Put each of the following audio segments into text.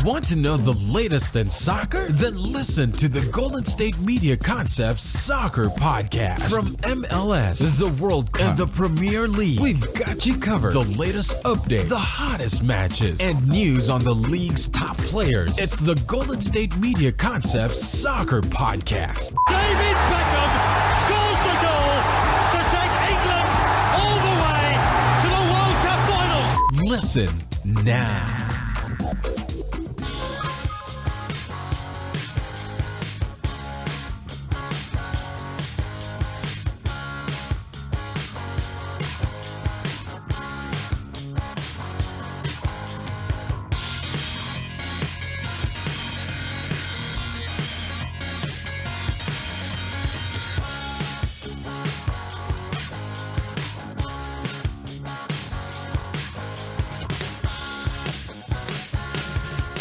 Want to know the latest in soccer? Then listen to the Golden State Media Concepts Soccer Podcast. From MLS, the World Cup, and the Premier League, we've got you covered. The latest updates, the hottest matches, and news on the league's top players. It's the Golden State Media Concepts Soccer Podcast. David Beckham scores the goal to take England all the way to the World Cup finals. Listen now.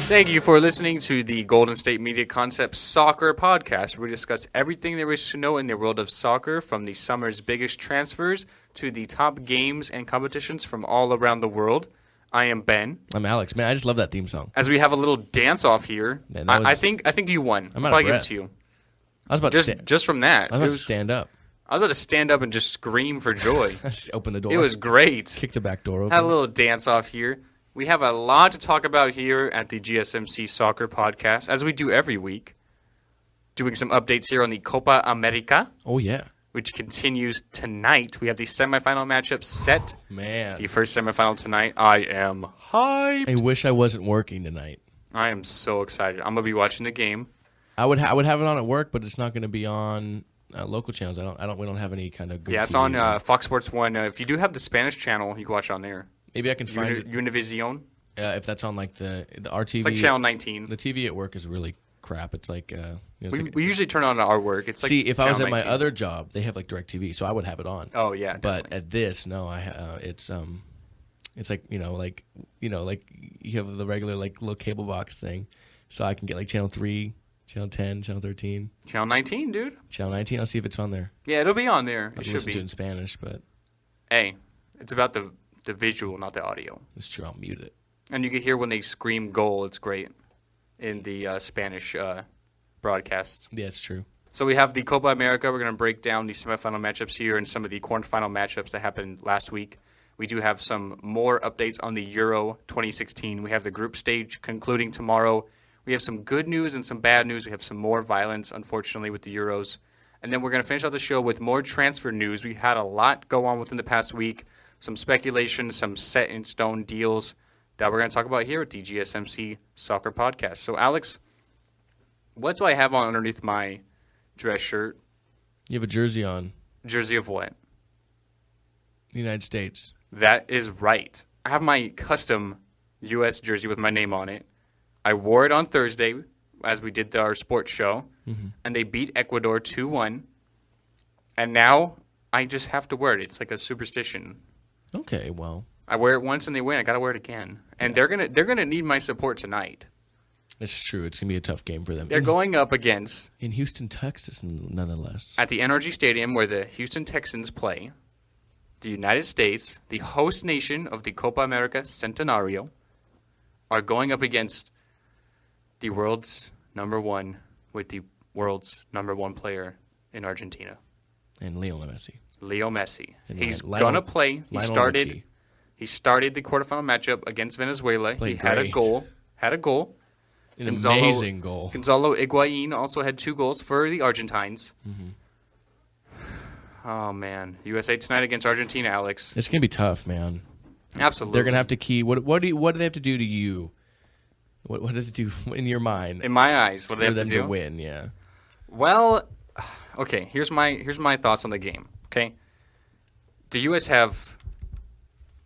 Thank you for listening to the Golden State Media Concepts Soccer Podcast, where we discuss everything there is to know in the world of soccer, from the summer's biggest transfers to the top games and competitions from all around the world. I am Ben. I'm Alex. Man, I just love that theme song. As we have a little dance-off here, Man, I think you won. I'm I'll out of give it breath. to you. I was about Just from that. I was about to stand up. I was about to stand up and just scream for joy. Just open the door. It was great. Kick the back door open. Had a little dance-off here. We have a lot to talk about here at the GSMC Soccer Podcast, as we do every week. Doing some updates here on the Copa America. Oh, yeah. Which continues tonight. We have the semifinal matchup set. Man. The first semifinal tonight. I am hyped. I wish I wasn't working tonight. I am so excited. I'm going to be watching the game. I would have it on at work, but it's not going to be on local channels. We don't have any kind of good Yeah, it's TV. on Fox Sports 1. If you do have the Spanish channel, you can watch it on there. Maybe I can find it. Univision. If that's on like the RTV. It's like channel 19. The TV at work is really crap. It's like we usually turn on our work. It's like if I was at my 19. other job, they have like DirecTV, so I would have it on. Oh yeah, but definitely. at this, no, it's like like you have the regular like little cable box thing, so I can get like channel 3, channel 10, channel 13, channel 19, dude. Channel 19. I'll see if it's on there. Yeah, it'll be on there. It should listen be to it in Spanish, but hey, it's about the visual, not the audio. it's true. I'll mute it. And you can hear when they scream goal. It's great in the Spanish broadcasts. Yeah, it's true. So we have the Copa America. We're going to break down the semifinal matchups here and some of the quarterfinal matchups that happened last week. We do have some more updates on the Euro 2016. We have the group stage concluding tomorrow. We have some good news and some bad news. We have some more violence, unfortunately, with the Euros. And then we're going to finish out the show with more transfer news. We had a lot go on within the past week. Some speculation, some set-in-stone deals that we're going to talk about here at the GSMC Soccer Podcast. So, Alex, what do I have on underneath my dress shirt? You have a jersey on. Jersey of what? The United States. That is right. I have my custom U.S. jersey with my name on it. I wore it on Thursday as we did our sports show, and they beat Ecuador 2-1. And now I just have to wear it. It's like a superstition. Okay, well, I wear it once and they win. I got to wear it again. And they're gonna need my support tonight. it's true. It's gonna be a tough game for them. They're going up against in Houston, Texas, nonetheless. at the NRG Stadium where the Houston Texans play. The United States, the host nation of the Copa America Centenario, are going up against the world's number one with the world's number one player in Argentina, And Lionel Messi. Leo Messi. And He's Lionel- gonna play. He Lionel started. Richie. He started the quarterfinal matchup against Venezuela. Played He had a great. goal. An Gonzalo- amazing goal. Gonzalo Higuain also had 2 goals for the Argentines. Oh man, USA tonight against Argentina, Alex. It's gonna be tough, man. Absolutely. They're gonna have to key. What do they have to do to you? What does it do in your mind In my eyes, what do they for have to them do? to win? Yeah. Well, okay. Here's my thoughts on the game. Okay, the U.S. have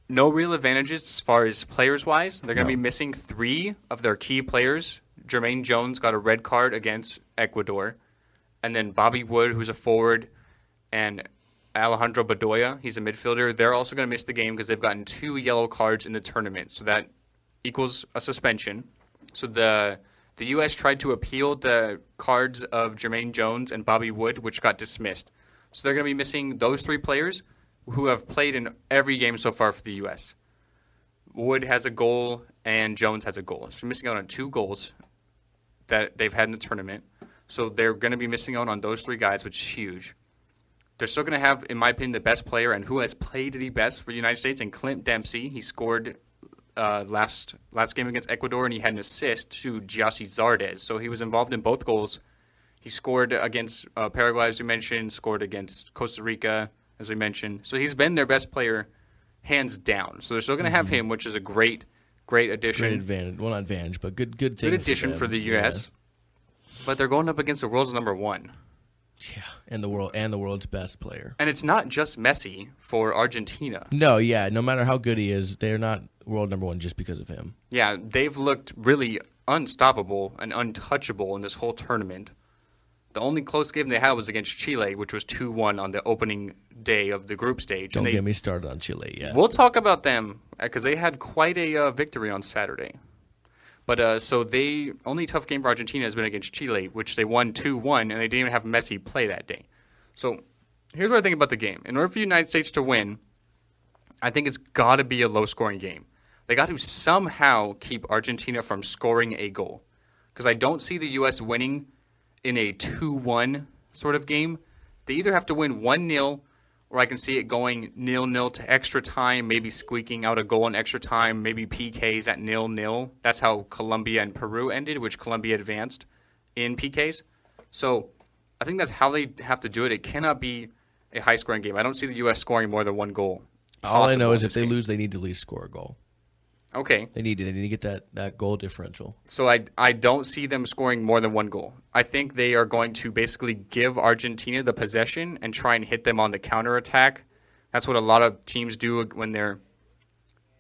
no real advantages as far as players wise. They're going to be missing 3 of their key players. Jermaine Jones got a red card against Ecuador, and then Bobby Wood, who's a forward, and Alejandro Bedoya, he's a midfielder. They're also going to miss the game because they've gotten 2 yellow cards in the tournament, so that equals a suspension. So the U.S. tried to appeal the cards of Jermaine Jones and Bobby Wood, which got dismissed. So they're going to be missing those 3 players who have played in every game so far for the U.S. Wood has a goal and Jones has a goal. So missing out on 2 goals that they've had in the tournament. So they're going to be missing out on those 3 guys, which is huge. They're still going to have, in my opinion, the best player and who has played the best for the United States, and Clint Dempsey. He scored last game against Ecuador, and he had an assist to Giassi Zardes. So he was involved in both goals. He scored against Paraguay, as we mentioned, scored against Costa Rica, as we mentioned. So he's been their best player, hands down. So they're still going to have him, which is a great addition. Great advantage. Well, not advantage, but good thing. Good addition for the U.S. Yeah. But they're going up against the world's number 1. Yeah, and the world's best player. And it's not just Messi for Argentina. No, yeah, no matter how good he is, they're not world number 1 just because of him. Yeah, they've looked really unstoppable and untouchable in this whole tournament. The only close game they had was against Chile, which was 2-1 on the opening day of the group stage. Don't get me started on Chile yet. We'll talk about them because they had quite a victory on Saturday. But so the only tough game for Argentina has been against Chile, which they won 2-1, and they didn't even have Messi play that day. So here's what I think about the game. In order for the United States to win, I think it's got to be a low-scoring game. They got to somehow keep Argentina from scoring a goal. Because I don't see the U.S. winning in a 2-1 sort of game. They either have to win 1-0, or I can see it going 0-0 to extra time, maybe squeaking out a goal in extra time, maybe PKs at 0-0. That's how Colombia and Peru ended, which Colombia advanced in PKs. So I think that's how they have to do it. It cannot be a high-scoring game. I don't see the U.S. scoring more than 1 goal. All I know is if they lose, they need to at least score a goal. Okay. They need to get that goal differential. So I don't see them scoring more than 1 goal. I think they are going to basically give Argentina the possession and try and hit them on the counterattack. That's what a lot of teams do when they're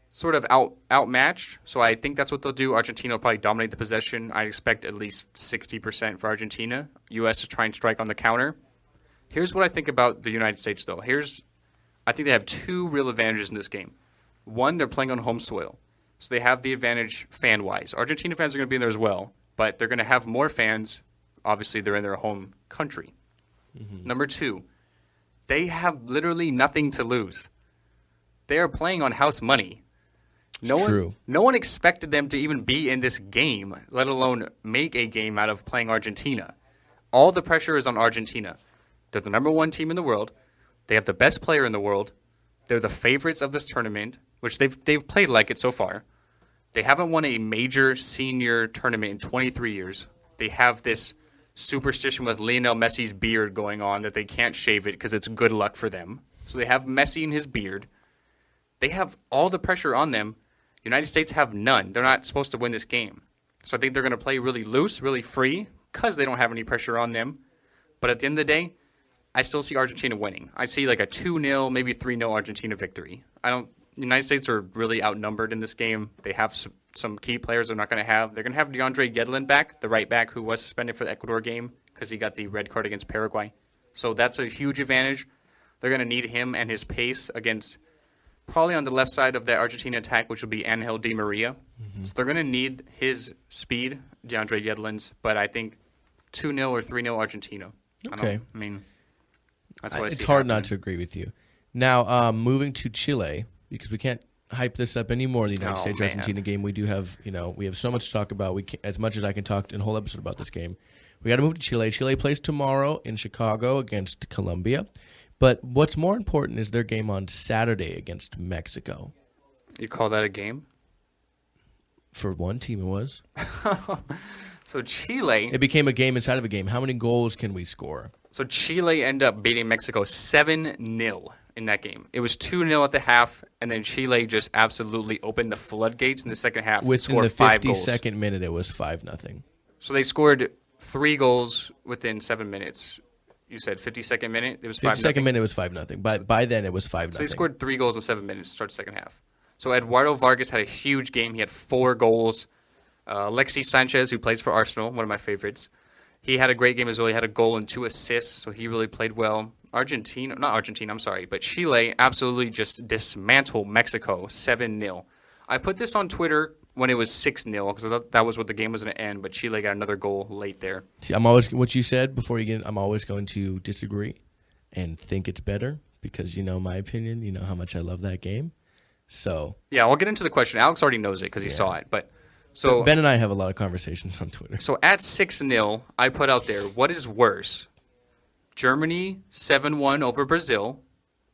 sort of outmatched. So I think that's what they'll do. Argentina will probably dominate the possession. I expect at least 60% for Argentina. U.S. to try and strike on the counter. Here's what I think about the United States, though. I think they have 2 real advantages in this game. One, they're playing on home soil. So they have the advantage fan-wise. Argentina fans are going to be in there as well, but they're going to have more fans. Obviously, they're in their home country. Mm-hmm. Number 2, they have literally nothing to lose. They are playing on house money. True. No one expected them to even be in this game, let alone make a game out of playing Argentina. All the pressure is on Argentina. They're the number 1 team in the world. They have the best player in the world. They're the favorites of this tournament, which they've played like it so far. They haven't won a major senior tournament in 23 years. They have this superstition with Lionel Messi's beard going on that they can't shave it because it's good luck for them. So they have Messi and his beard. They have all the pressure on them. United States have none. They're not supposed to win this game. So I think they're going to play really loose, really free because they don't have any pressure on them. But at the end of the day, I still see Argentina winning. I see like a 2-0, maybe 3-0 Argentina victory. The United States are really outnumbered in this game. They have some key players they're not going to have. They're going to have DeAndre Yedlin back, the right back who was suspended for the Ecuador game because he got the red card against Paraguay. So that's a huge advantage. They're going to need him and his pace against probably on the left side of that Argentina attack, which will be Angel Di Maria. Mm-hmm. So they're going to need his speed, DeAndre Yedlin's, but I think 2-0 or 3-0 Argentina. Okay. That's what I see. It's hard not to agree with you. Now, moving to Chile, because we can't hype this up anymore, the United States-Argentina game. We do have, we have so much to talk about. As much as I can talk in a whole episode about this game. We got to move to Chile. Chile plays tomorrow in Chicago against Colombia. But what's more important is their game on Saturday against Mexico. You call that a game? For one team, it was. So Chile... It became a game inside of a game. How many goals can we score? So Chile ended up beating Mexico 7-0 in that game. It was 2-0 at the half, and then Chile just absolutely opened the floodgates in the second half. Within the 52nd minute, it was 5-0. So they scored 3 goals within 7 minutes. You said 52nd minute? It was 5-0. 52nd minute, it was 5-0. By then, it was 5-0. So they scored 3 goals in 7 minutes to start the second half. So Eduardo Vargas had a huge game. He had 4 goals. Alexis Sanchez, who plays for Arsenal, one of my favorites, he had a great game as well. He had a goal and 2 assists, so he really played well. But Chile absolutely just dismantled Mexico 7-0. I put this on Twitter when it was 6-0 because I thought that was what the game was going to end, but Chile got another goal late there. See, I'm always what you said before you get. I'm always going to disagree and think it's better because you know my opinion. You know how much I love that game. So yeah, I'll get into the question. Alex already knows it because he saw it. But so Ben and I have a lot of conversations on Twitter. So at 6-0, I put out there, what is worse? Germany 7-1 over Brazil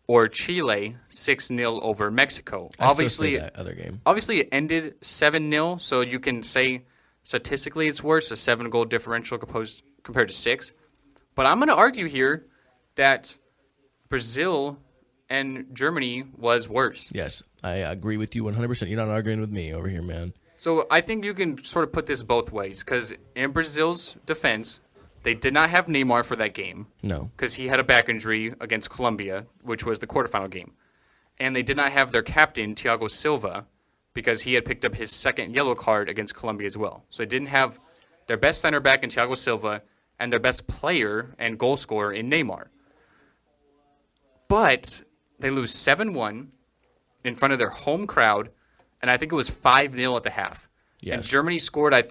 or Chile 6-0 over Mexico? Obviously, that other game. Obviously, it ended 7-0, so you can say statistically it's worse, a 7-goal differential compared to 6. But I'm going to argue here that Brazil and Germany was worse. Yes, I agree with you 100%. You're not arguing with me over here, man. So I think you can sort of put this both ways because in Brazil's defense, they did not have Neymar for that game. No. Because he had a back injury against Colombia, which was the quarterfinal game. And they did not have their captain, Thiago Silva, because he had picked up his second yellow card against Colombia as well. So they didn't have their best center back in Thiago Silva and their best player and goal scorer in Neymar. But they lose 7-1 in front of their home crowd, and I think it was 5-0 at the half. Yes. And Germany scored, I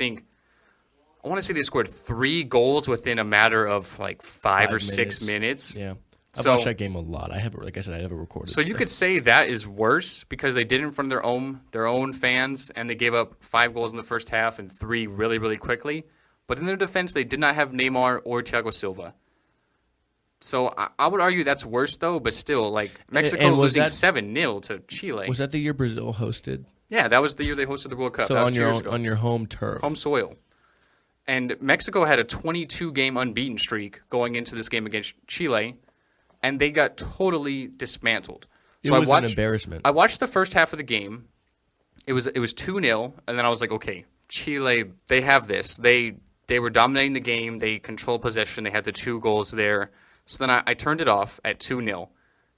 want to say they scored 3 goals within a matter of like 5 or 6 minutes. Yeah. I've watched that game a lot. I have recorded. So you could say that is worse because they did it in front of their own fans, and they gave up 5 goals in the first half and 3 really, really quickly. But in their defense, they did not have Neymar or Thiago Silva. So I would argue that's worse, though, but still, like, Mexico losing 7-0 to Chile. Was that the year Brazil hosted? Yeah, that was the year they hosted the World Cup. So that was on 2 years ago. On your home turf. Home soil. And Mexico had a 22-game unbeaten streak going into this game against Chile, and they got totally dismantled. So it was an embarrassment. I watched the first half of the game. It was 2-0, and then I was like, okay, Chile, they have this. They were dominating the game. They controlled possession. They had the 2 goals there. So then I turned it off at 2-0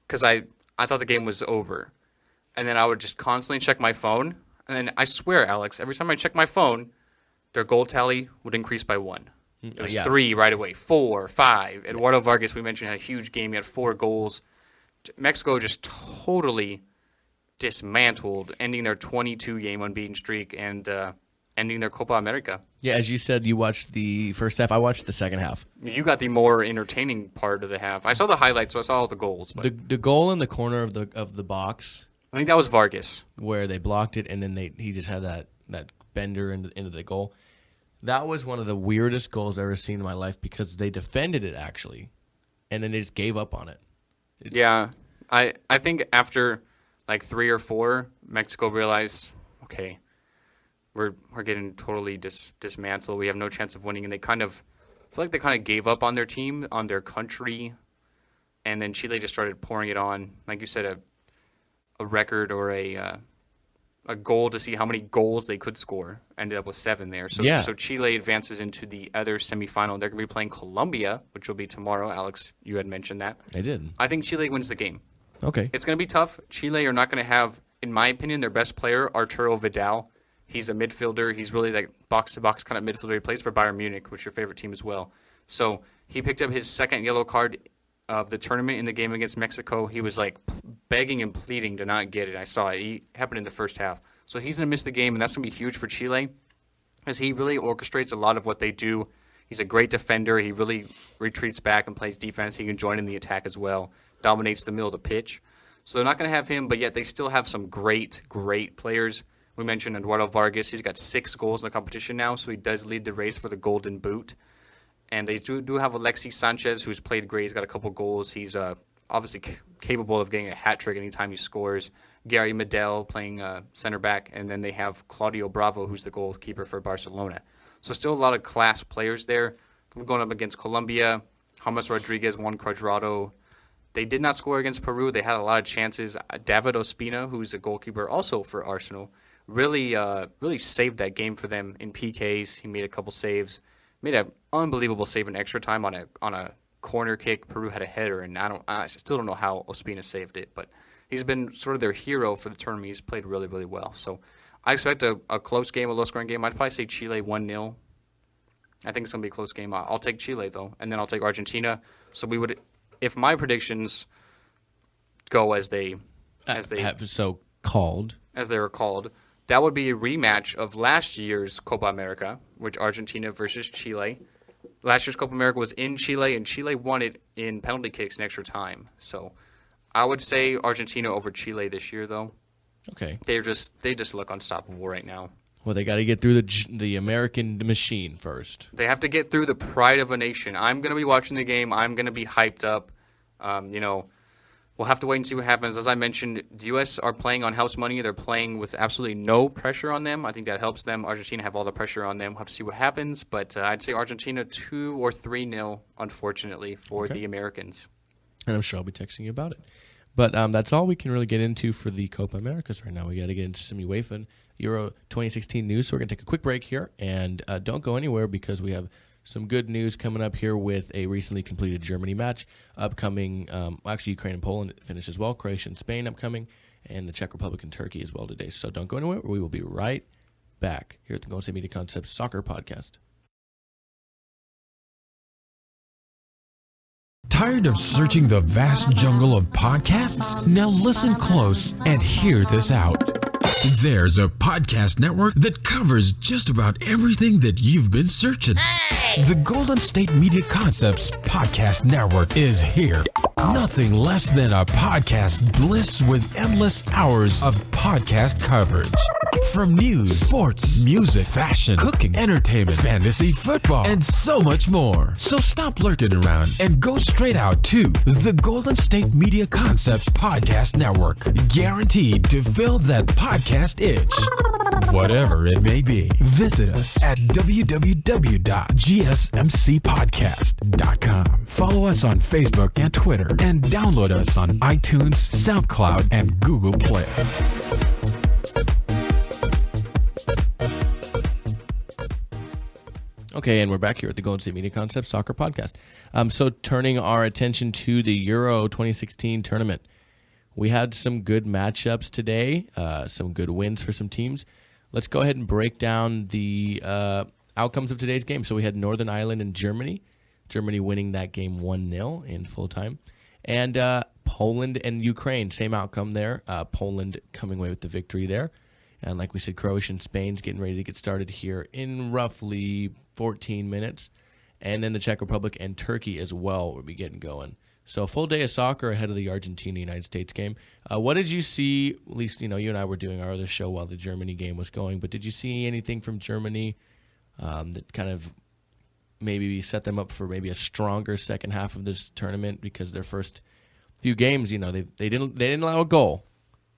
because I thought the game was over. And then I would just constantly check my phone. And then I swear, Alex, every time I check my phone, their goal tally would increase by 1. It was 3 right away, 4, 5. Eduardo Vargas, we mentioned, had a huge game. He had 4 goals. Mexico just totally dismantled, ending their 22-game unbeaten streak and ending their Copa America. Yeah, as you said, you watched the first half. I watched the second half. You got the more entertaining part of the half. I saw the highlights, so I saw all the goals. But the goal in the corner of the box, I think that was Vargas, where they blocked it, and then he just had that bender into the goal. That was one of the weirdest goals I've ever seen in my life because they defended it, actually, and then they just gave up on it. Yeah, I think after like 3 or 4, Mexico realized, okay, we're getting totally dismantled. We have no chance of winning, and I feel like they kind of gave up on their team, on their country, and then Chile just started pouring it on, like you said, a record or a goal to see how many goals they could score. Ended up with 7 there. So Chile advances into the other semifinal. They're going to be playing Colombia, which will be tomorrow. Alex, you had mentioned that. I did. I think Chile wins the game. Okay. It's going to be tough. Chile are not going to have, in my opinion, their best player, Arturo Vidal. He's a midfielder. He's really like box-to-box kind of midfielder. He plays for Bayern Munich, which is your favorite team as well. So he picked up his second yellow card of the tournament in the game against Mexico. He was like begging and pleading to not get it. I saw it. It happened in the first half. So he's going to miss the game, and that's going to be huge for Chile because he really orchestrates a lot of what they do. He's a great defender. He really retreats back and plays defense. He can join in the attack as well, dominates the middle of the pitch. So they're not going to have him, but yet they still have some great, great players. We mentioned Eduardo Vargas. He's got 6 goals in the competition now, so he does lead the race for the Golden Boot. And they do have Alexis Sanchez, who's played great. He's got a couple goals. He's obviously capable of getting a hat trick anytime he scores. Gary Medel playing center back. And then they have Claudio Bravo, who's the goalkeeper for Barcelona. So still a lot of class players there. Going up against Colombia, James Rodriguez, Juan Cuadrado. They did not score against Peru. They had a lot of chances. David Ospina, who's a goalkeeper also for Arsenal, really saved that game for them in PKs. He made a couple saves. Made an unbelievable save in extra time on a corner kick. Peru had a header, and I still don't know how Ospina saved it, but he's been sort of their hero for the tournament. He's played really, really well. So I expect a close game, a low-scoring game. I'd probably say Chile 1-0. I think it's going to be a close game. I'll take Chile, though, and then I'll take Argentina. So we would, if my predictions go as they were called, that would be a rematch of last year's Copa America, which Argentina versus Chile. Last year's Copa America was in Chile, and Chile won it in penalty kicks in extra time. So I would say Argentina over Chile this year, though. Okay. They just look unstoppable right now. Well, they got to get through the American machine first. They have to get through the pride of a nation. I'm going to be watching the game. I'm going to be hyped up. We'll have to wait and see what happens. As I mentioned, the U.S. are playing on house money. They're playing with absolutely no pressure on them. I think that helps them. Argentina have all the pressure on them. We'll have to see what happens. But I'd say Argentina 2 or 3-0, unfortunately, for the Americans. And I'm sure I'll be texting you about it. But that's all we can really get into for the Copa Americas right now. We got to get into some UEFA Euro 2016 news. So we're going to take a quick break here. And don't go anywhere because we have some good news coming up here with a recently completed Germany match upcoming. Actually, Ukraine and Poland finish as well. Croatia and Spain upcoming. And the Czech Republic and Turkey as well today. So don't go anywhere. We will be right back here at the Golden State Media Concepts Soccer Podcast. Tired of searching the vast jungle of podcasts? Now listen close and hear this out. There's a podcast network that covers just about everything that you've been searching. Hey! The Golden State Media Concepts Podcast Network is here. Nothing less than a podcast bliss with endless hours of podcast coverage. From news, sports, music, fashion, cooking, entertainment, fantasy, football, and so much more. So stop lurking around and go straight out to the Golden State Media Concepts Podcast Network. Guaranteed to fill that podcast itch. Whatever it may be. Visit us at www.gsmcpodcast.com. Follow us on Facebook and Twitter, and download us on iTunes, SoundCloud, and Google Play. Okay, and we're back here at the Golden State Media Concepts Soccer Podcast. So turning our attention to the Euro 2016 tournament. We had some good matchups today, some good wins for some teams. Let's go ahead and break down the outcomes of today's game. So we had Northern Ireland and Germany. Germany winning that game 1-0 in full time. And Poland and Ukraine, same outcome there. Poland coming away with the victory there. And like we said, Croatia and Spain's getting ready to get started here in roughly 14 minutes. And then the Czech Republic and Turkey as well will be getting going. So a full day of soccer ahead of the Argentina-United States game. What did you see, at least you and I were doing our other show while the Germany game was going, but did you see anything from Germany that kind of maybe set them up for maybe a stronger second half of this tournament? Because their first few games, they didn't allow a goal,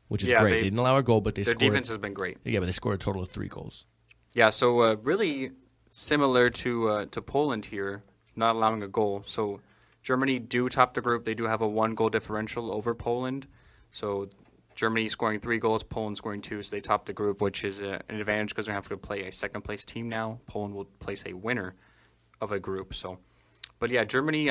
which is great. They didn't allow a goal, but their defense has been great. Yeah, but they scored a total of 3 goals. Yeah, so really similar to Poland here, not allowing a goal. So Germany do top the group. They do have a 1-goal differential over Poland. So Germany scoring 3 goals, Poland scoring 2, so they top the group, which is an advantage because they have to play a second-place team now. Poland will place a winner of a group. But yeah, Germany,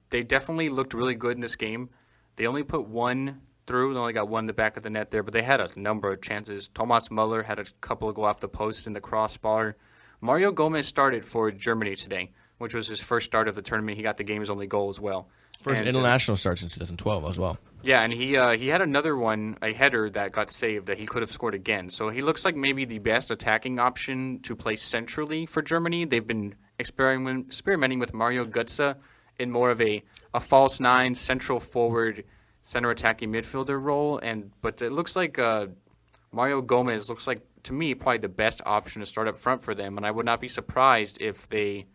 they definitely looked really good in this game. They only put 1 through. They only got 1 in the back of the net there, but they had a number of chances. Thomas Muller had a couple go off the post in the crossbar. Mario Gomez started for Germany today, which was his first start of the tournament. He got the game's only goal as well. First international start since 2012 as well. Yeah, and he had another one, a header that got saved that he could have scored again. So he looks like maybe the best attacking option to play centrally for Germany. They've been experimenting with Mario Götze in more of a false 9, central forward, center attacking midfielder role. But it looks like Mario Gomez looks like, to me, probably the best option to start up front for them. And I would not be surprised if they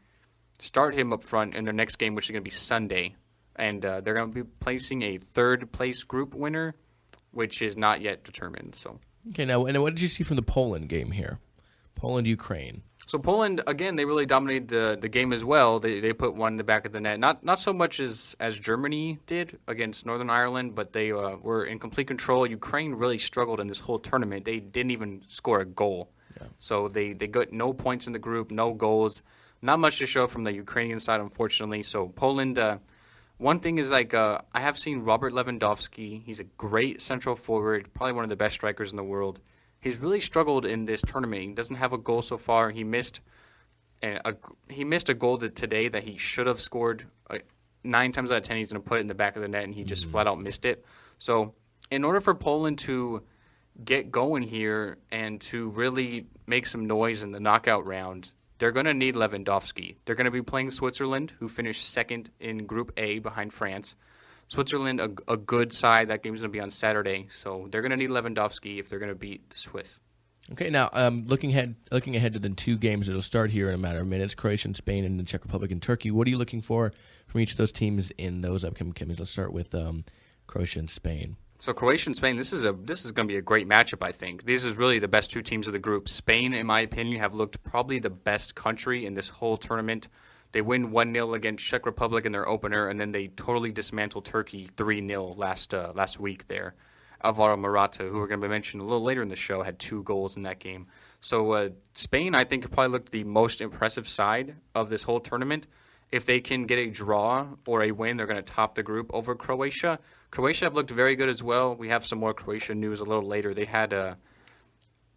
start him up front in their next game, which is going to be Sunday. And they're going to be placing a third-place group winner, which is not yet determined. So okay, now, and what did you see from the Poland game here? Poland-Ukraine. So Poland, again, they really dominated the game as well. They put 1 in the back of the net. Not so much as Germany did against Northern Ireland, but they were in complete control. Ukraine really struggled in this whole tournament. They didn't even score a goal. Yeah. So they got no points in the group, no goals. Not much to show from the Ukrainian side, unfortunately. So Poland, one thing is I have seen Robert Lewandowski. He's a great central forward, probably one of the best strikers in the world. He's really struggled in this tournament. He doesn't have a goal so far. He missed a goal today that he should have scored. 9 times out of 10, he's going to put it in the back of the net, and he just flat out missed it. So in order for Poland to get going here and to really make some noise in the knockout round, they're going to need Lewandowski. They're going to be playing Switzerland, who finished second in Group A behind France. Switzerland, a good side. That game's going to be on Saturday, so they're going to need Lewandowski if they're going to beat the Swiss. Okay, now looking ahead to the 2 games that will start here in a matter of minutes, Croatia and Spain and the Czech Republic and Turkey. What are you looking for from each of those teams in those upcoming games? Let's start with Croatia and Spain. So Croatia and Spain, this is going to be a great matchup, I think. These is really the best 2 teams of the group. Spain, in my opinion, have looked probably the best country in this whole tournament. They win 1-0 against Czech Republic in their opener, and then they totally dismantled Turkey 3-0 last week there. Alvaro Morata, who we're going to mention a little later in the show, had 2 goals in that game. So Spain, I think, probably looked the most impressive side of this whole tournament. If they can get a draw or a win, they're going to top the group over Croatia. Croatia have looked very good as well. We have some more Croatia news a little later. They had a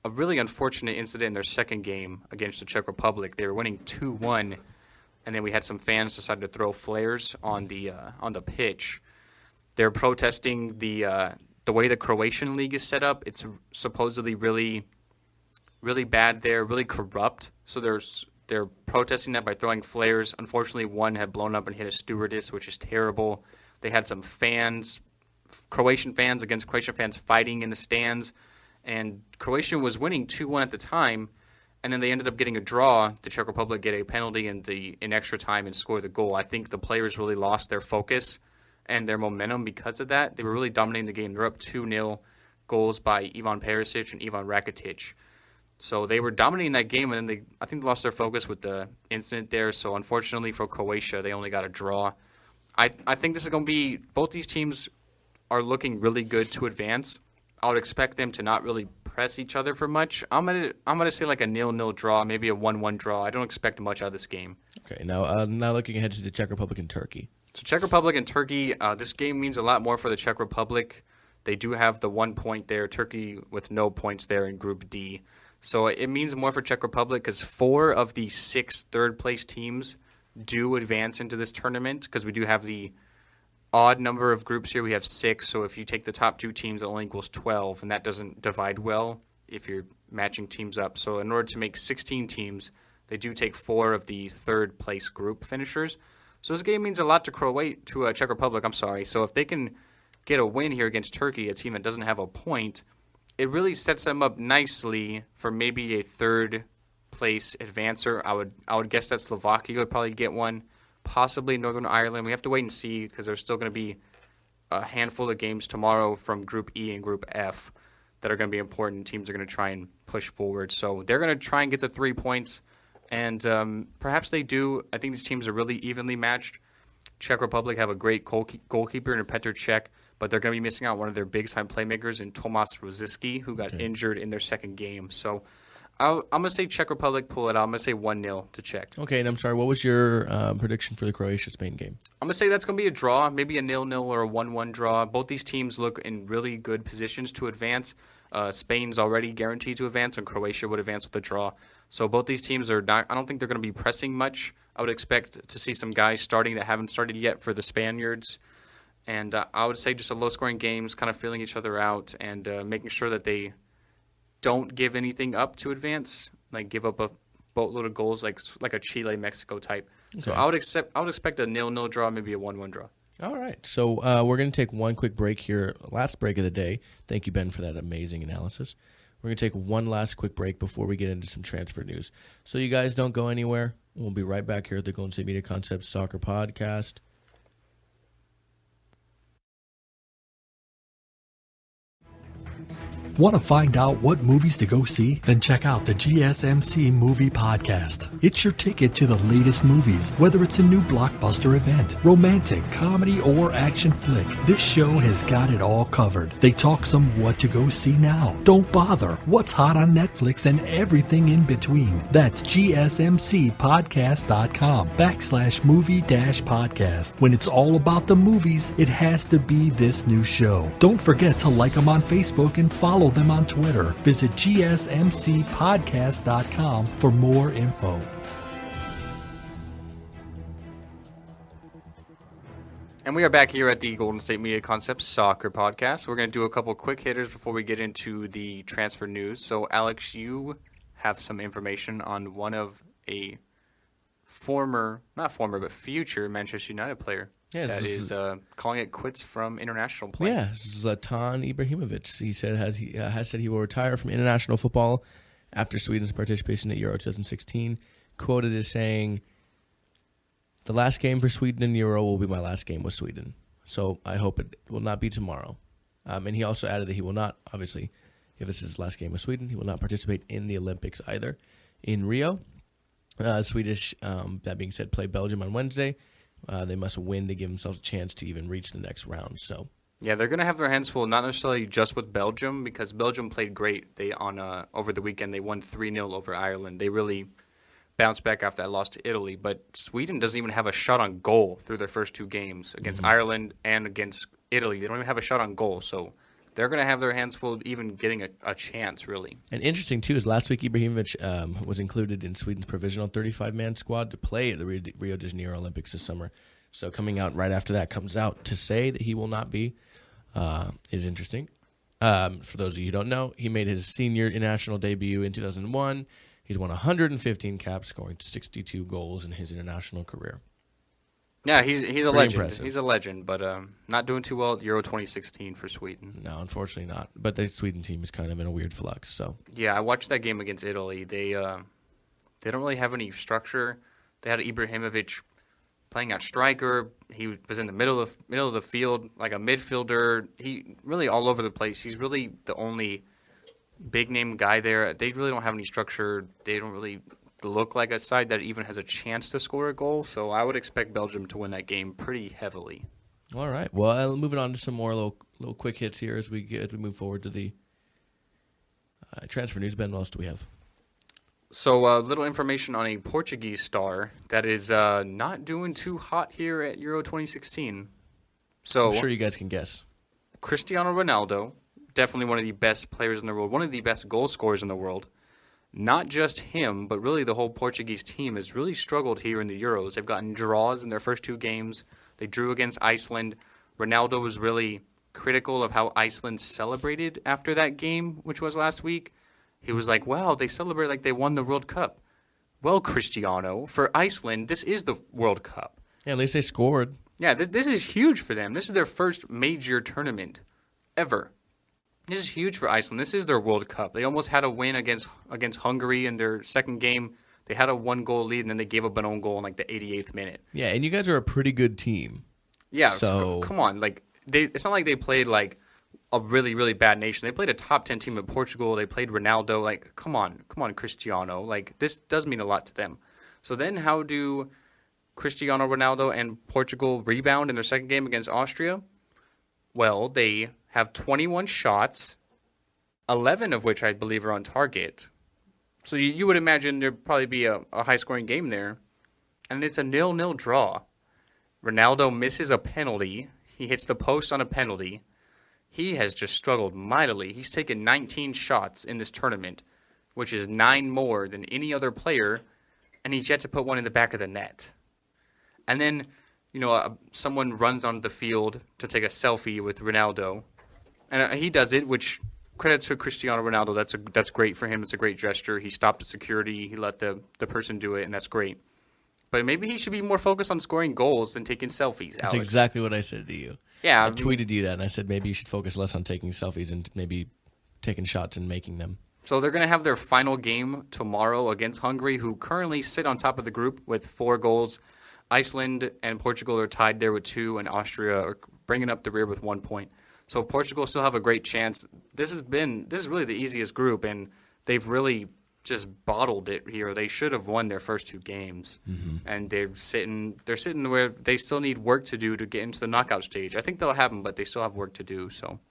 really unfortunate incident in their second game against the Czech Republic. They were winning 2-1, and then we had some fans decide to throw flares on the pitch. They're protesting the way the Croatian league is set up. It's supposedly really, really bad there, really corrupt. So they're protesting that by throwing flares. Unfortunately, one had blown up and hit a stewardess, which is terrible. They had some fans, Croatian fans against Croatian fans fighting in the stands. And Croatia was winning 2-1 at the time, and then they ended up getting a draw. The Czech Republic get a penalty in extra time and score the goal. I think the players really lost their focus and their momentum because of that. They were really dominating the game. They're up 2-0, goals by Ivan Perisic and Ivan Rakitic. So they were dominating that game, and then I think they lost their focus with the incident there. So unfortunately for Croatia, they only got a draw. I think this is going to be – both these teams are looking really good to advance. I would expect them to not really press each other for much. I'm gonna say like a 0-0 draw, maybe a 1-1 draw. I don't expect much out of this game. Okay, now looking ahead to the Czech Republic and Turkey. So Czech Republic and Turkey, this game means a lot more for the Czech Republic. They do have the 1 point there. Turkey with no points there in Group D. So it means more for Czech Republic because 4 of the 6 third-place teams do advance into this tournament because we do have the odd number of groups here. We have 6, so if you take the top 2 teams, it only equals 12, and that doesn't divide well if you're matching teams up. So in order to make 16 teams, they do take 4 of the third-place group finishers. So this game means a lot to Czech Republic. So if they can get a win here against Turkey, a team that doesn't have a point, it really sets them up nicely for maybe a third-place advancer. I would guess that Slovakia would probably get one, possibly Northern Ireland. We have to wait and see because there's still going to be a handful of games tomorrow from Group E and Group F that are going to be important. Teams are going to try and push forward. So they're going to try and get the 3 points. And perhaps they do. I think these teams are really evenly matched. Czech Republic have a great goalkeeper in Petr Cech, but they're going to be missing out one of their big-time playmakers in Tomáš Rosický, who got injured in their second game. So I'm going to say Czech Republic pull it out. I'm going to say 1-0 to Czech. Okay, and I'm sorry, what was your prediction for the Croatia-Spain game? I'm going to say that's going to be a draw, maybe a 0-0 or a 1-1 draw. Both these teams look in really good positions to advance. Spain's already guaranteed to advance, and Croatia would advance with a draw. So both these teams are not – I don't think they're going to be pressing much. I would expect to see some guys starting that haven't started yet for the Spaniards. And I would say just a low-scoring games, kind of feeling each other out and making sure that they don't give anything up to advance, like give up a boatload of goals like a Chile-Mexico type. Okay. So I would expect a 0-0 draw, maybe a 1-1 draw. All right. So we're going to take one quick break here, last break of the day. Thank you, Ben, for that amazing analysis. We're going to take one last quick break before we get into some transfer news. So you guys don't go anywhere. We'll be right back here at the Golden State Media Concepts Soccer Podcast. Want to find out what movies to go see? Then check out the GSMC Movie Podcast. It's your ticket to the latest movies, whether it's a new blockbuster event, romantic, comedy, or action flick. This show has got it all covered. They talk some what to go see now. Don't bother. What's hot on Netflix and everything in between. That's GSMCpodcast.com/movie-podcast. When it's all about the movies, it has to be this new show. Don't forget to like them on Facebook and follow them on Twitter. Visit GSMCpodcast.com for more info. And we are back here at the Golden State Media Concepts Soccer Podcast. We're going to do a couple quick hitters before we get into the transfer news. So, Alex, you have some information on one of a future Manchester United player. Yeah, that is calling it quits from international play. Yeah, Zlatan Ibrahimovic. He said has said he will retire from international football after Sweden's participation at Euro 2016. Quoted as saying, "The last game for Sweden in Euro will be my last game with Sweden. So I hope it will not be tomorrow." And he also added that he will not, obviously, if this is his last game with Sweden, he will not participate in the Olympics either. In Rio, Swedish, that being said, play Belgium on Wednesday. They must win to give themselves a chance to even reach the next round. So, yeah, they're going to have their hands full, not necessarily just with Belgium, because Belgium played great. They over the weekend, they won 3-0 over Ireland. They really bounced back after that loss to Italy. But Sweden doesn't even have a shot on goal through their first two games against Ireland and against Italy. They don't even have a shot on goal. So they're going to have their hands full even getting a chance, really. And interesting, too, is last week Ibrahimovic was included in Sweden's provisional 35-man squad to play at the Rio de Janeiro Olympics this summer. So coming out right after that comes out to say that he will not be is interesting. For those of you who don't know, he made his senior international debut in 2001. He's won 115 caps, scoring 62 goals in his international career. Yeah, he's a legend. Impressive. He's a legend, but not doing too well at Euro 2016 for Sweden. No, unfortunately not. But the Sweden team is kind of in a weird flux. So yeah, I watched that game against Italy. They don't really have any structure. They had Ibrahimovic playing at striker. He was in the middle of the field like a midfielder. He really all over the place. He's really the only big name guy there. They really don't have any structure. They don't really look like a side that even has a chance to score a goal. So I would expect Belgium to win that game pretty heavily. All right. Well, moving on to some more little quick hits here as we move forward to the transfer news. Ben, what else do we have? So little information on a Portuguese star that is not doing too hot here at Euro 2016. So I'm sure you guys can guess. Cristiano Ronaldo, definitely one of the best players in the world, one of the best goal scorers in the world. Not just him, but really the whole Portuguese team has really struggled here in the Euros. They've gotten draws in their first two games. They drew against Iceland. Ronaldo was really critical of how Iceland celebrated after that game, which was last week. He was like, wow, they celebrate like they won the World Cup. Well, Cristiano, for Iceland, this is the World Cup. Yeah, at least they scored. Yeah, this is huge for them. This is their first major tournament ever. This is huge for Iceland. This is their World Cup. They almost had a win against Hungary in their second game. They had a 1-goal lead, and then they gave up an own goal in like the 88th minute. Yeah, and you guys are a pretty good team. Yeah, so come on. Like it's not like they played like a really, really bad nation. They played a top 10 team in Portugal. They played Ronaldo. Like, come on, Cristiano. Like, this does mean a lot to them. So then how do Cristiano Ronaldo and Portugal rebound in their second game against Austria? Well, they have 21 shots, 11 of which I believe are on target. So you would imagine there'd probably be a high-scoring game there. And it's a 0-0 draw. Ronaldo misses a penalty. He hits the post on a penalty. He has just struggled mightily. He's taken 19 shots in this tournament, which is 9 more than any other player, and he's yet to put one in the back of the net. And then, someone runs onto the field to take a selfie with Ronaldo, and he does it, which credits to Cristiano Ronaldo. That's great for him. It's a great gesture. He stopped the security. He let the person do it, and that's great. But maybe he should be more focused on scoring goals than taking selfies, Alex. That's exactly what I said to you. Yeah, I tweeted you that, and I said maybe you should focus less on taking selfies and maybe taking shots and making them. So they're going to have their final game tomorrow against Hungary, who currently sit on top of the group with 4 goals. Iceland and Portugal are tied there with 2, and Austria are bringing up the rear with 1 point. So Portugal still have a great chance. This is really the easiest group, and they've really just bottled it here. They should have won their first 2 games, and they're sitting where they still need work to do to get into the knockout stage. I think that'll happen, but they still have work to do. So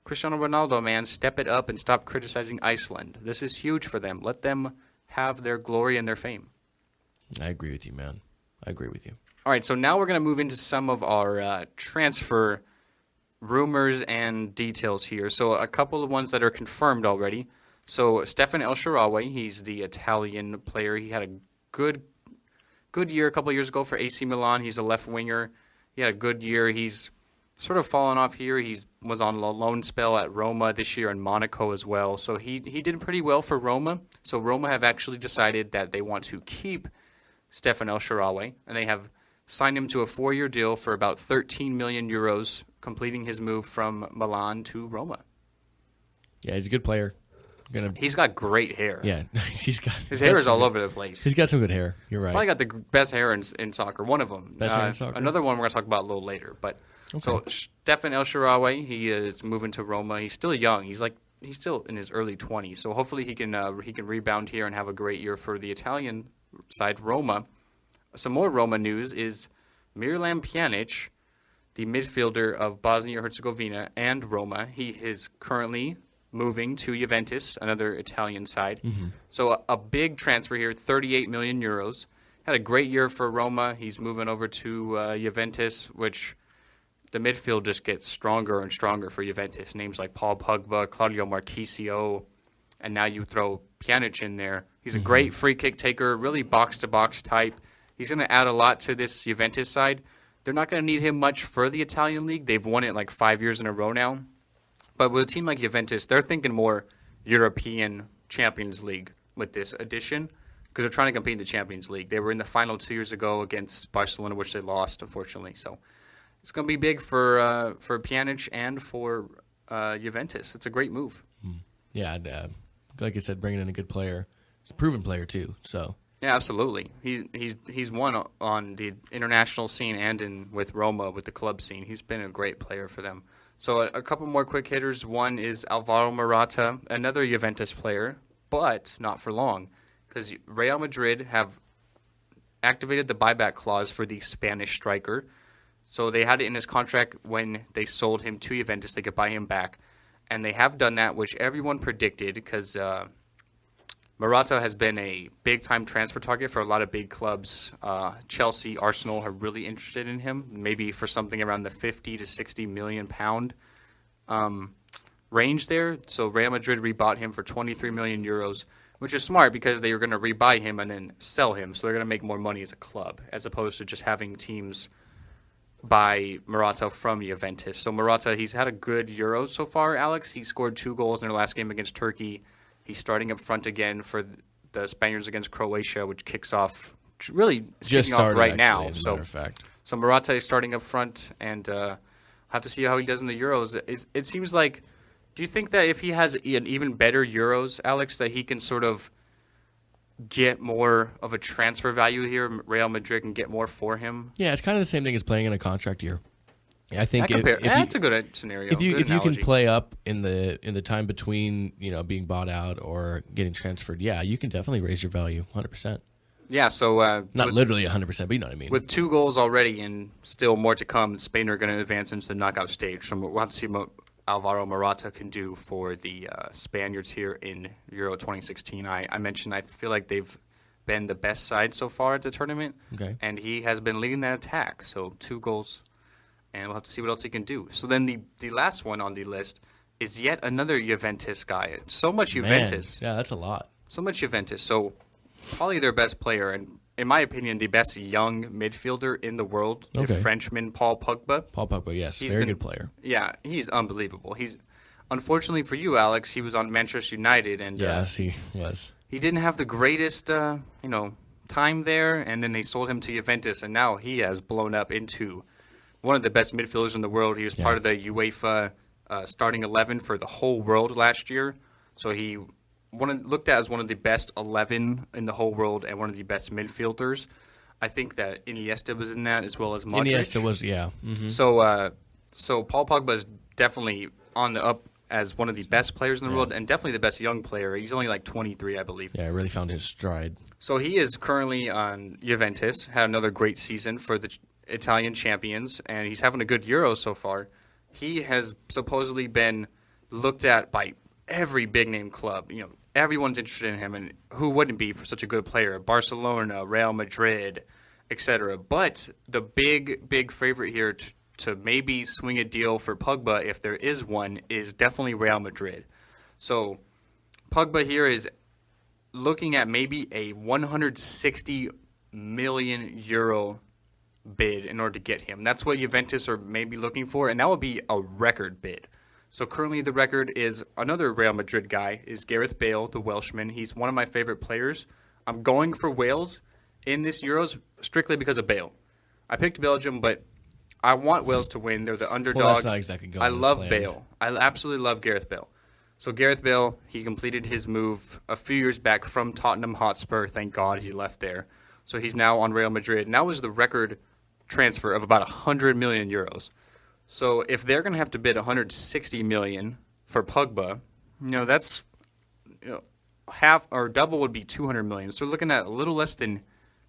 Cristiano Ronaldo, man, step it up and stop criticizing Iceland. This is huge for them. Let them have their glory and their fame. I agree with you, man. I agree with you. All right, so now we're going to move into some of our transfer rumors and details here. So a couple of ones that are confirmed already. So Stefan El Shaarawy, he's the Italian player. He had a good year a couple of years ago for AC Milan. He's a left winger. He had a good year. He's sort of fallen off here. He was on a loan spell at Roma this year and Monaco as well. So he did pretty well for Roma. So Roma have actually decided that they want to keep Stefan El Shaarawy, and they have signed him to a 4-year deal for about 13 million euros, completing his move from Milan to Roma. Yeah, he's a good player. He's got great hair. Yeah, his hair is all over the place. He's got some good hair. You're right. Probably got the best hair in soccer. One of them. Best hair in soccer. Another one we're going to talk about a little later. But So Stefan El Shaarawy, he is moving to Roma. He's still young. He's still in his early 20s. So hopefully he can rebound here and have a great year for the Italian side, Roma. Some more Roma news is Miralem Pjanic, the midfielder of Bosnia-Herzegovina and Roma. He is currently moving to Juventus, another Italian side. Mm-hmm. So a big transfer here, 38 million euros. Had a great year for Roma. He's moving over to Juventus, which the midfield just gets stronger and stronger for Juventus. Names like Paul Pogba, Claudio Marchisio, and now you throw Pjanic in there. He's a great free kick taker, really box-to-box type. He's going to add a lot to this Juventus side. They're not going to need him much for the Italian league. They've won it like 5 years in a row now. But with a team like Juventus, they're thinking more European Champions League with this addition because they're trying to compete in the Champions League. They were in the final 2 years ago against Barcelona, which they lost, unfortunately. So it's going to be big for Pjanic and for Juventus. It's a great move. Yeah, like I said, bringing in a good player. He's a proven player too. So yeah, absolutely. He's won on the international scene and with Roma with the club scene. He's been a great player for them. So a couple more quick hitters. One is Alvaro Morata, another Juventus player, but not for long, because Real Madrid have activated the buyback clause for the Spanish striker. So they had it in his contract when they sold him to Juventus, they could buy him back. And they have done that, which everyone predicted, because Morata has been a big-time transfer target for a lot of big clubs. Chelsea, Arsenal are really interested in him, maybe for something around the 50 to 60 million pound range there. So Real Madrid rebought him for 23 million euros, which is smart because they were going to rebuy him and then sell him. So they're going to make more money as a club, as opposed to just having teams buy Morata from Juventus. So Morata, he's had a good Euro so far, Alex. He scored 2 goals in their last game against Turkey. He's starting up front again for the Spaniards against Croatia, which kicks off right now. As a matter of fact. So Morata is starting up front, and have to see how he does in the Euros. It seems like, do you think that if he has an even better Euros, Alex, that he can sort of get more of a transfer value here? Real Madrid can get more for him? Yeah, it's kind of the same thing as playing in a contract year. I think that's a good scenario. If you can play up in the time between being bought out or getting transferred, yeah, you can definitely raise your value 100%. Yeah, so not literally 100%, but you know what I mean. With 2 goals already and still more to come, Spain are going to advance into the knockout stage. So we'll have to see what Alvaro Morata can do for the Spaniards here in Euro 2016. I mentioned I feel like they've been the best side so far at the tournament, and he has been leading that attack. So 2 goals. And we'll have to see what else he can do. So then the last one on the list is yet another Juventus guy. So much Juventus. Yeah, that's a lot. So much Juventus. So probably their best player, and in my opinion, the best young midfielder in the world, the Frenchman Paul Pogba. Paul Pogba, yes. Very good player. Yeah, he's unbelievable. Unfortunately for you, Alex, he was on Manchester United. And yes, he was. He didn't have the greatest time there, and then they sold him to Juventus, and now he has blown up into one of the best midfielders in the world. He was part of the UEFA starting 11 for the whole world last year. So he looked at as one of the best 11 in the whole world and one of the best midfielders. I think that Iniesta was in that as well as Modric. Iniesta was, yeah. Mm-hmm. So Paul Pogba is definitely on the up as one of the best players in the world and definitely the best young player. He's only like 23, I believe. Yeah, really found his stride. So he is currently on Juventus, had another great season for the Italian champions, and he's having a good Euro so far. He has supposedly been looked at by every big-name club. Everyone's interested in him, and who wouldn't be for such a good player? Barcelona, Real Madrid, etc. But the big favorite here to maybe swing a deal for Pogba, if there is one, is definitely Real Madrid. So Pogba here is looking at maybe a 160 million euro bid in order to get him. That's what Juventus are maybe looking for, and that would be a record bid. So currently the record is another Real Madrid guy, is Gareth Bale, the Welshman. He's one of my favorite players. I'm going for Wales in this Euros strictly because of Bale. I picked Belgium, but I want Wales to win. They're the underdog. Well, that's not exactly going I as love planned. Bale. I absolutely love Gareth Bale. So Gareth Bale, he completed his move a few years back from Tottenham Hotspur. Thank God he left there. So he's now on Real Madrid. And that was the record transfer of about 100 million euros. So if they're going to have to bid 160 million for Pogba, that's half or double would be 200 million. So we're looking at a little less than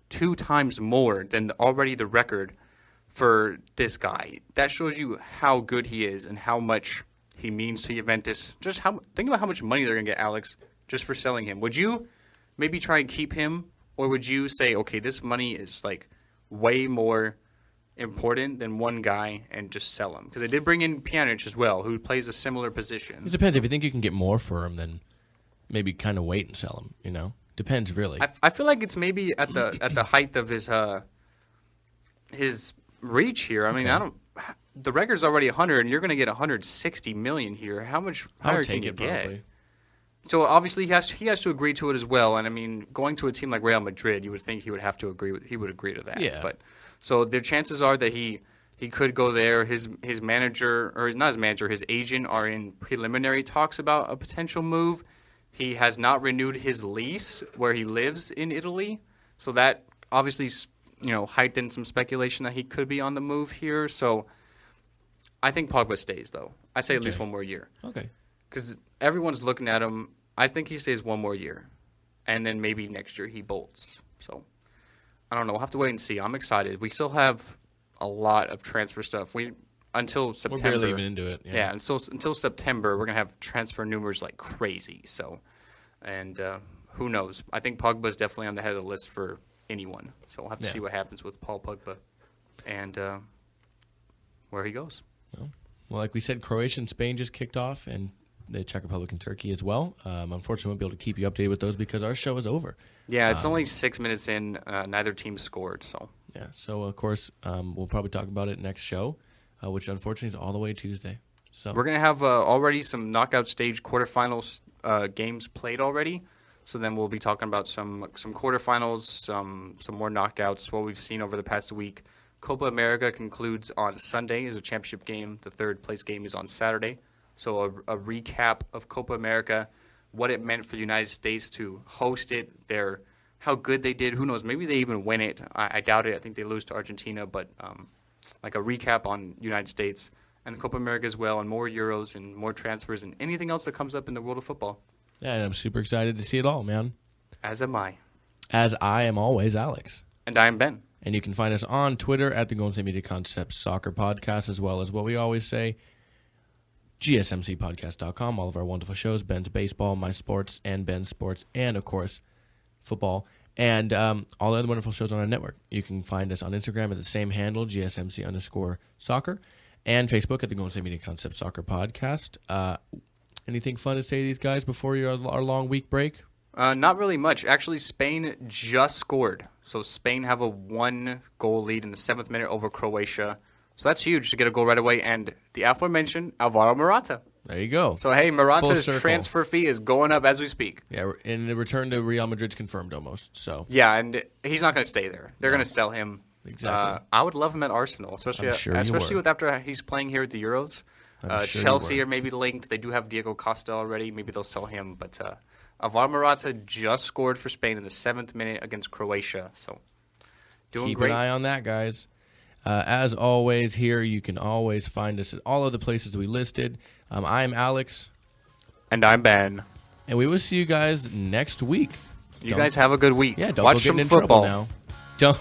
2 times more than already the record for this guy. That shows you how good he is and how much he means to Juventus. Think about how much money they're going to get, Alex, just for selling him. Would you maybe try and keep him, or would you say, okay, this money is like way more important than one guy and just sell him? Because they did bring in Pjanic as well, who plays a similar position. It depends. If you think you can get more for him, then maybe kind of wait and sell him. Depends really. I feel like it's maybe at the height of his reach here. I mean, the record's already 100, and you're going to get 160 million here. How much higher can you get? Probably. So obviously he has to agree to it as well. And I mean, going to a team like Real Madrid, you would think he would have to agree. He would agree to that. Yeah. But so the chances are that he could go there. His manager, or not his manager, his agent are in preliminary talks about a potential move. He has not renewed his lease where he lives in Italy, so that obviously heightened some speculation that he could be on the move here. So I think Pogba stays, though. I say at least one more year. Okay. Because everyone's looking at him. I think he stays one more year, and then maybe next year he bolts. So I don't know. We'll have to wait and see. I'm excited. We still have a lot of transfer stuff. Until September. We're barely even into it. Yeah, until September, we're going to have transfer numbers like crazy. So, and who knows? I think Pogba's definitely on the head of the list for anyone. So we'll have to see what happens with Paul Pogba and where he goes. Well, like we said, Croatia and Spain just kicked off, and the Czech Republic and Turkey as well. Unfortunately, we won't be able to keep you updated with those because our show is over. Yeah, it's only 6 minutes in. Neither team scored. So yeah. So, of course, we'll probably talk about it next show. Which unfortunately is all the way Tuesday. So we're going to have already some knockout stage quarterfinals games played already. So then we'll be talking about some quarterfinals, some more knockouts, what we've seen over the past week. Copa America concludes on Sunday as a championship game. The third place game is on Saturday. So a recap of Copa America, what it meant for the United States to host it, how good they did. Who knows? Maybe they even win it. I doubt it. I think they lose to Argentina, but like a recap on United States and Copa America as well, and more Euros and more transfers and anything else that comes up in the world of football. Yeah, and I'm super excited to see it all, man. As am I. As I am always Alex. And I am Ben. And you can find us on Twitter at the Golden State Media Concepts Soccer Podcast, as well as what we always say, GSMCpodcast.com. All of our wonderful shows, Ben's Baseball, My Sports, and Ben's Sports, and, of course, football. And all the other wonderful shows on our network. You can find us on Instagram at the same handle, GSMC_soccer, and Facebook at the Golden State Media Concepts Soccer Podcast. Anything fun to say to these guys before our long week break? Not really much. Actually, Spain just scored. So Spain have a 1-goal lead in the 7th minute over Croatia. So that's huge to get a goal right away. And the aforementioned Alvaro Morata. There you go. So, hey, Morata's transfer fee is going up as we speak. Yeah, and the return to Real Madrid's confirmed almost. So yeah, and he's not going to stay there. They're going to sell him. Exactly. I would love him at Arsenal, especially with after he's playing here at the Euros. Chelsea are maybe linked. They do have Diego Costa already. Maybe they'll sell him. But Alvaro Morata just scored for Spain in the 7th minute against Croatia. So doing great. Keep an eye on that, guys. As always, here you can always find us at all of the places we listed. I'm Alex. And I'm Ben. And we will see you guys next week. You guys have a good week. Yeah, don't watch go some getting in football trouble now.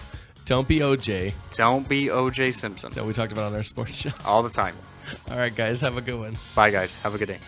Don't be OJ. Don't be OJ Simpson. That we talked about on our sports show. All the time. All right, guys. Have a good one. Bye, guys. Have a good day.